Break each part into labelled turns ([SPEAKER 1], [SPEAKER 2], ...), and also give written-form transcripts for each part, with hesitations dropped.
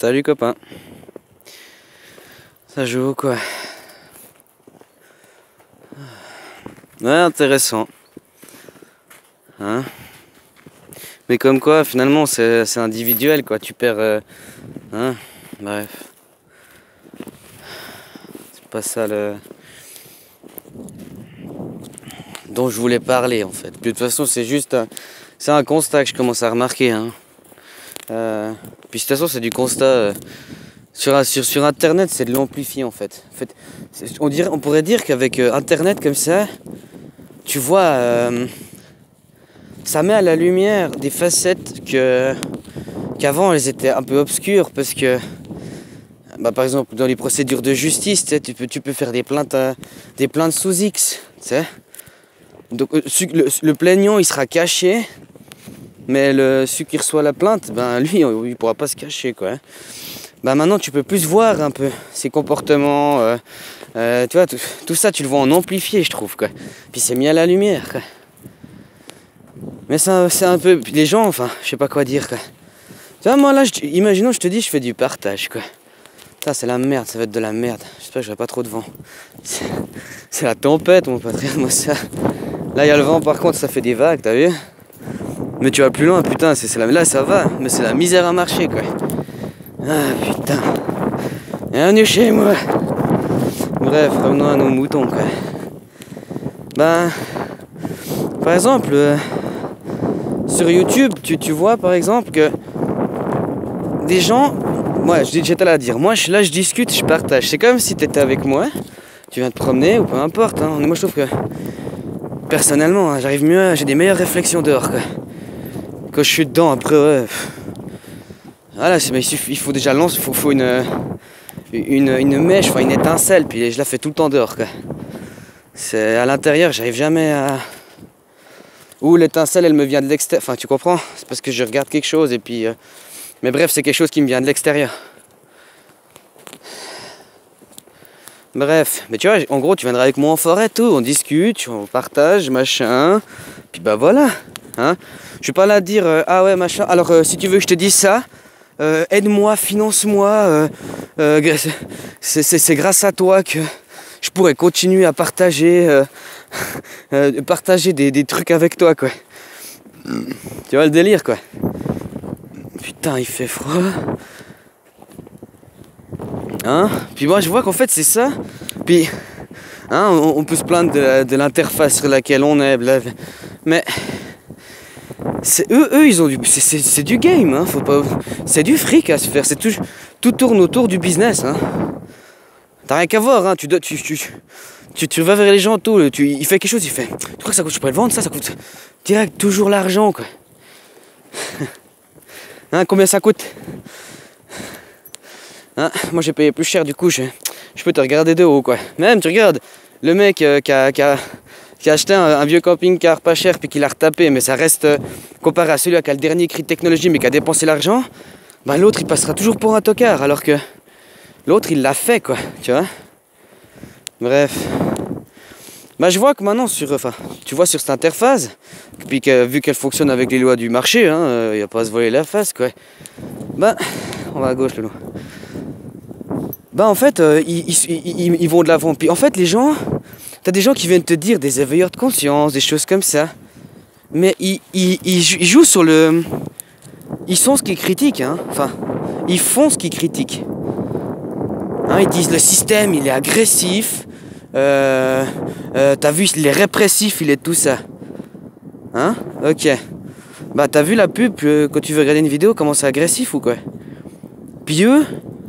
[SPEAKER 1] Salut copain. Ça joue quoi? Ouais, intéressant. Hein? Mais comme quoi, finalement, c'est individuel quoi. Tu perds. Hein? Bref. C'est pas ça le dont je voulais parler en fait. Puis, de toute façon, c'est juste c'est un constat que je commence à remarquer. Hein. Puis de toute façon, c'est du constat. Sur Internet, c'est de l'amplifier en fait. On pourrait dire qu'avec Internet comme ça, tu vois, ça met à la lumière des facettes qu'avant elles étaient un peu obscures parce que, par exemple, dans les procédures de justice, tu peux faire des plaintes sous X, tu sais. Donc le plaignant il sera caché, mais celui qui reçoit la plainte, lui il pourra pas se cacher quoi. Hein. Maintenant tu peux plus voir un peu ses comportements, tu vois, tout ça tu le vois en amplifié je trouve quoi. Puis c'est mis à la lumière quoi. Mais c'est un peu, les gens, enfin je sais pas quoi dire quoi. Tu vois moi là, imaginons je te dis je fais du partage quoi. Ça c'est la merde, ça va être de la merde. J'espère que j'aurai pas trop de vent. C'est la tempête mon pote, regarde-moi ça. Là il y a le vent par contre ça fait des vagues, t'as vu? Mais tu vas plus loin putain, là ça va, mais c'est la misère à marcher quoi. Ah putain. Bienvenue chez moi. Bref, revenons à nos moutons quoi. Par exemple, sur YouTube, tu vois par exemple que des gens, moi j'étais là à dire, moi là je discute, je partage. C'est comme si tu étais avec moi, tu viens te promener ou peu importe. Hein. Moi je trouve que personnellement, hein, j'arrive mieux, j'ai des meilleures réflexions dehors quoi. Quand je suis dedans, après ouais. Voilà, il faut déjà lancer, il faut une mèche, enfin une étincelle, puis je la fais tout le temps dehors quoi. C'est à l'intérieur, j'arrive jamais à. Ou l'étincelle elle me vient de l'extérieur, enfin tu comprends? C'est parce que je regarde quelque chose et puis. Mais bref, c'est quelque chose qui me vient de l'extérieur. Bref, mais tu vois, en gros tu viendras avec moi en forêt, tout, on discute, on partage, machin. Puis voilà. Hein? Je suis pas là à dire ah ouais machin, alors si tu veux que je te dise ça. Aide-moi, finance-moi, c'est grâce à toi que je pourrais continuer à partager, des trucs avec toi, quoi. Tu vois le délire, quoi. Putain, il fait froid. Hein? Puis moi, je vois qu'en fait, c'est ça. Puis, hein, on peut se plaindre de l'interface sur laquelle on est, mais... Eux ils ont c'est du game, hein, faut pas, c'est du fric à se faire, tout tourne autour du business, hein. T'as rien qu'à voir, hein, tu vas vers les gens, tout, il fait quelque chose, il fait, tu crois que ça coûte, je pourrais le vendre, ça coûte direct, toujours l'argent, quoi. Hein, combien ça coûte? Hein, moi j'ai payé plus cher, du coup, je peux te regarder de haut, quoi. Même, tu regardes, le mec qui a acheté un vieux camping-car pas cher puis qui l'a retapé, mais ça reste comparé à celui qui a le dernier cri de technologie mais qui a dépensé l'argent, l'autre il passera toujours pour un tocard alors que l'autre il l'a fait quoi, tu vois. Bref. Je vois que maintenant tu vois sur cette interface, puis vu qu'elle fonctionne avec les lois du marché, hein, y a pas à se voiler la face quoi. On va à gauche le loup. En fait, ils vont de l'avant. Puis en fait les gens. T'as des gens qui viennent te dire des éveilleurs de conscience, des choses comme ça. Mais ils jouent sur le... Ils sont ce qu'ils critiquent, hein. Enfin, ils font ce qu'ils critiquent. Hein, ils disent le système, il est agressif. T'as vu, il est répressif, il est tout ça. Hein? Ok. T'as vu la pub quand tu veux regarder une vidéo, comment c'est agressif ou quoi? Puis eux,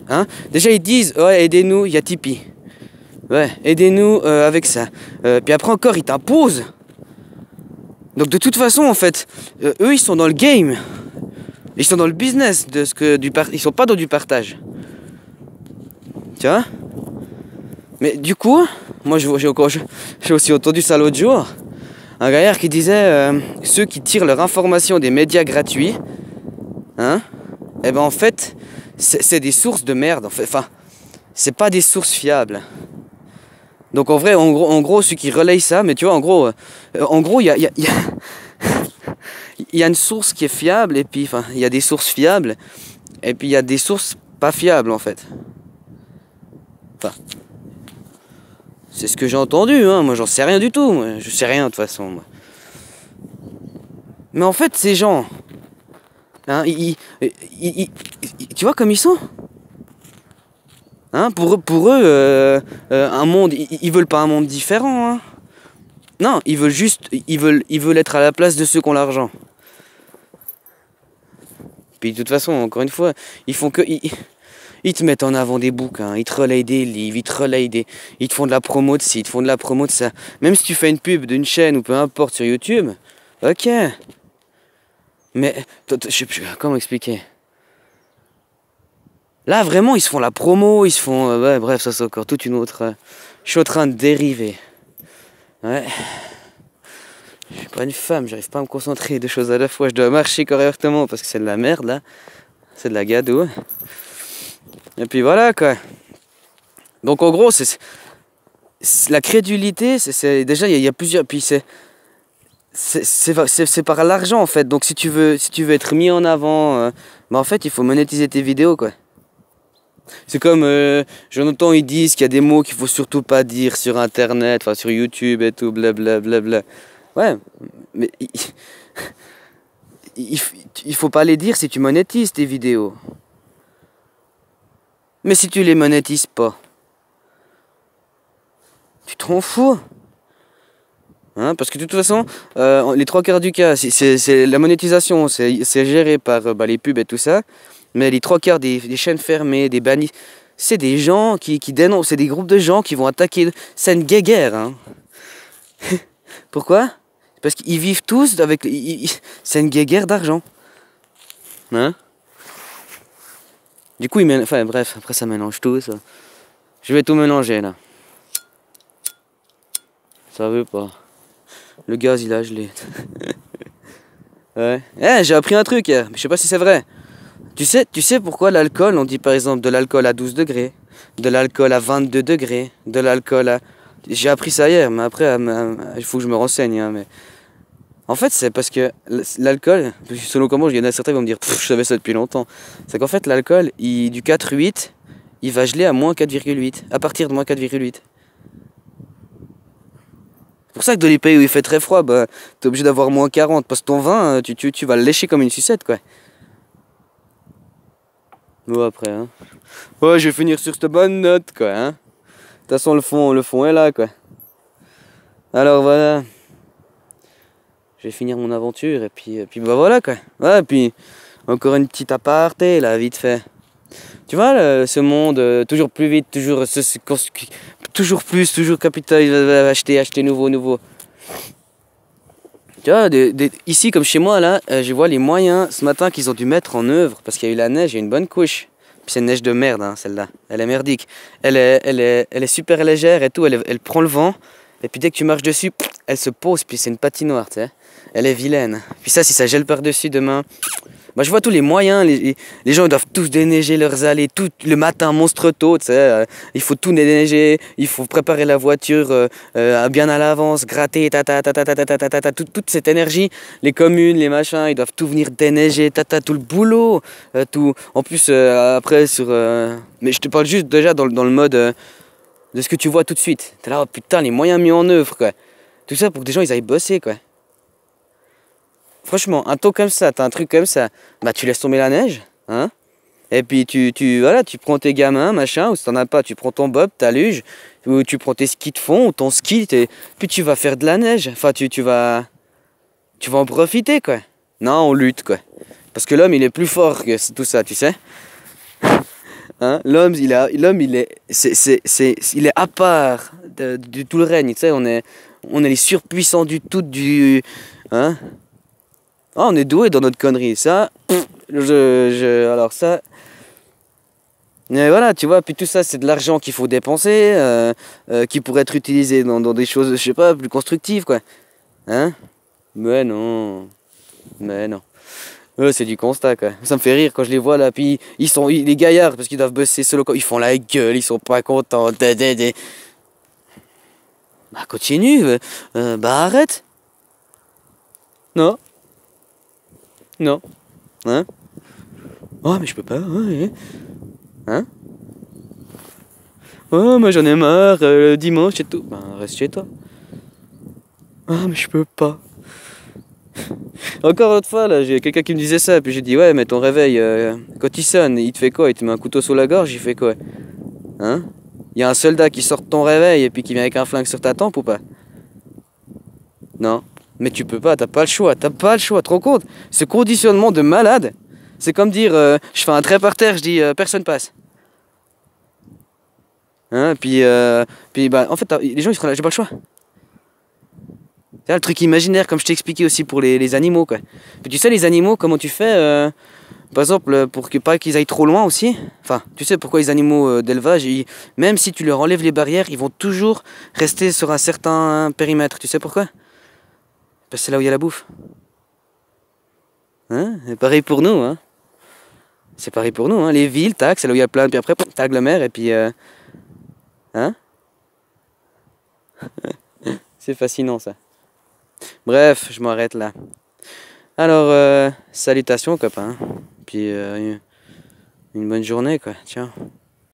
[SPEAKER 1] hein, déjà ils disent, ouais, aidez-nous, il y a Tipeee. Ouais, aidez-nous avec ça. Puis après encore, ils t'imposent. Donc de toute façon, en fait, eux, ils sont dans le game. Ils sont dans le business ils sont pas dans du partage. Tu vois? Mais du coup, moi, j'ai aussi entendu ça l'autre jour. Un gaillard qui disait ceux qui tirent leur information des médias gratuits, hein? En fait, c'est des sources de merde. En fait, enfin, c'est pas des sources fiables. Donc en vrai, en gros, ceux qui relayent ça, mais tu vois, en gros, il y a une source qui est fiable, et puis, enfin, il y a des sources fiables, et puis il y a des sources pas fiable en fait. Enfin, c'est ce que j'ai entendu, hein. Moi j'en sais rien du tout, moi. Je sais rien de toute façon. Moi. Mais en fait, ces gens, hein, tu vois comme ils sont? Hein, pour eux un monde, ils veulent pas un monde différent. Hein. Non, ils veulent juste, ils veulent être à la place de ceux qui ont l'argent. Puis de toute façon, encore une fois, ils font que, ils te mettent en avant des bouquins, ils te relayent des livres, ils te font de la promo de ci, ils te font de la promo de ça. Même si tu fais une pub d'une chaîne ou peu importe sur YouTube, ok. Mais, je sais plus, comment expliquer? Là, vraiment, ils se font la promo, ils se font... ouais, bref, ça c'est encore toute une autre... je suis en train de dériver. Ouais. Je suis pas une femme, j'arrive pas à me concentrer deux choses à la fois. Je dois marcher correctement parce que c'est de la merde, là. C'est de la gadoue. Et puis voilà, quoi. Donc, en gros, c'est la crédulité, déjà, il y a plusieurs... Puis c'est par l'argent, en fait. Donc, si tu veux être mis en avant... bah, en fait, il faut monétiser tes vidéos, quoi. C'est comme, j'entends ils disent qu'il y a des mots qu'il faut surtout pas dire sur internet, enfin sur YouTube et tout, blablabla. Ouais, mais il faut pas les dire si tu monétises tes vidéos. Mais si tu les monétises pas, tu t'en fous. Hein, parce que de toute façon, les trois quarts du cas, c'est la monétisation, c'est géré par les pubs et tout ça. Mais les trois quarts des chaînes fermées, des bannis, c'est des gens qui dénoncent, c'est des groupes de gens qui vont attaquer. C'est une guéguerre. Hein. Pourquoi? Parce qu'ils vivent tous avec... c'est une guéguerre d'argent. Hein? Du coup, enfin bref, après ça mélange tout. Ça. Je vais tout mélanger là. Ça veut pas. Le gaz il a gelé. Ouais. Eh, j'ai appris un truc hier, mais je sais pas si c'est vrai. Tu sais pourquoi l'alcool, on dit par exemple de l'alcool à 12 degrés, de l'alcool à 22 degrés, de l'alcool à... J'ai appris ça hier, mais après, il faut que je me renseigne. Hein, mais... En fait, c'est parce que l'alcool, selon comment il y en a certains qui vont me dire, je savais ça depuis longtemps. C'est qu'en fait, l'alcool, du 4,8, il va geler à moins 4,8, à partir de moins 4,8. C'est pour ça que dans les pays où il fait très froid, bah, t'es obligé d'avoir moins 40, parce que ton vin, tu vas le lécher comme une sucette, quoi. Bon après, hein. Ouais, je vais finir sur cette bonne note, quoi, hein. De toute façon, le fond est là, quoi. Alors voilà. Je vais finir mon aventure, et puis bah voilà, quoi. Ouais, et puis, encore une petite aparté, là, vite fait. Tu vois, ce monde, toujours plus vite, toujours plus, toujours capital, acheter nouveau. Tu vois, ici, comme chez moi, là, je vois les moyens ce matin qu'ils ont dû mettre en œuvre, parce qu'il y a eu la neige, il y a une bonne couche. Puis c'est une neige de merde, hein, celle-là. Elle est merdique. Elle est super légère et tout, elle prend le vent, et puis dès que tu marches dessus, elle se pose, puis c'est une patinoire, tu sais. Elle est vilaine. Puis ça, si ça gèle par-dessus demain... Moi, je vois tous les moyens, les gens ils doivent tous déneiger leurs allées, tout le matin monstre tôt, tu sais, il faut tout déneiger, il faut préparer la voiture bien à l'avance, gratter, toute cette énergie, les communes, les machins, ils doivent tout venir déneiger, tout le boulot, tout. En plus, après, mais je te parle juste déjà dans le mode de ce que tu vois tout de suite. T'es là, oh, putain, les moyens mis en œuvre, quoi. Tout ça pour que des gens, ils aillent bosser, quoi. Franchement, un taux comme ça, t'as un truc comme ça, bah tu laisses tomber la neige, hein. Et puis voilà, tu prends tes gamins, machin, ou si t'en as pas, tu prends ton bob, ta luge, ou tu prends tes skis de fond, ou ton ski, puis tu vas faire de la neige. Enfin, tu vas en profiter, quoi. Non, on lutte, quoi. Parce que l'homme, il est plus fort que tout ça, tu sais. Hein? L'homme, il est à part du tout le règne, tu sais, on est les surpuissants du tout, hein. Ah, on est doué dans notre connerie, ça, alors ça, mais voilà, tu vois, puis tout ça, c'est de l'argent qu'il faut dépenser, qui pourrait être utilisé dans des choses, je sais pas, plus constructives, quoi, hein, mais non, c'est du constat, quoi, ça me fait rire quand je les vois, là, puis les gaillards, parce qu'ils doivent bosser solo, ils font la gueule, ils sont pas contents, bah continue, bah arrête, non. Non. Hein? Oh, mais je peux pas. Ouais. Hein? Oh, moi j'en ai marre, le dimanche et tout. Ben, reste chez toi. Ah, mais je peux pas. Encore l'autre fois, là, j'ai quelqu'un qui me disait ça, puis j'ai dit, ouais, mais ton réveil, quand il sonne, il te fait quoi? Il te met un couteau sous la gorge, il fait quoi? Hein? Il y a un soldat qui sort de ton réveil et puis qui vient avec un flingue sur ta tempe ou pas? Non. Mais tu peux pas, t'as pas le choix, t'as pas le choix, tu te rends compte? Ce conditionnement de malade, c'est comme dire, je fais un trait par terre, je dis, personne passe. Hein? Puis bah, en fait, les gens ils seront là, j'ai pas le choix. C'est le truc imaginaire, comme je t'ai expliqué aussi pour les animaux, quoi. Puis tu sais, les animaux, comment tu fais, par exemple, pour que pas qu'ils aillent trop loin aussi. Enfin, tu sais pourquoi les animaux d'élevage, même si tu leur enlèves les barrières, ils vont toujours rester sur un certain périmètre. Tu sais pourquoi? Parce que c'est là où il y a la bouffe. Hein? C'est pareil pour nous, hein. C'est pareil pour nous, hein. Les villes, tac, c'est là où il y a plein, puis après, t'agglomères, et puis... hein? C'est fascinant, ça. Bref, je m'arrête là. Alors, salutations, copain. Puis, une bonne journée, quoi. Tiens.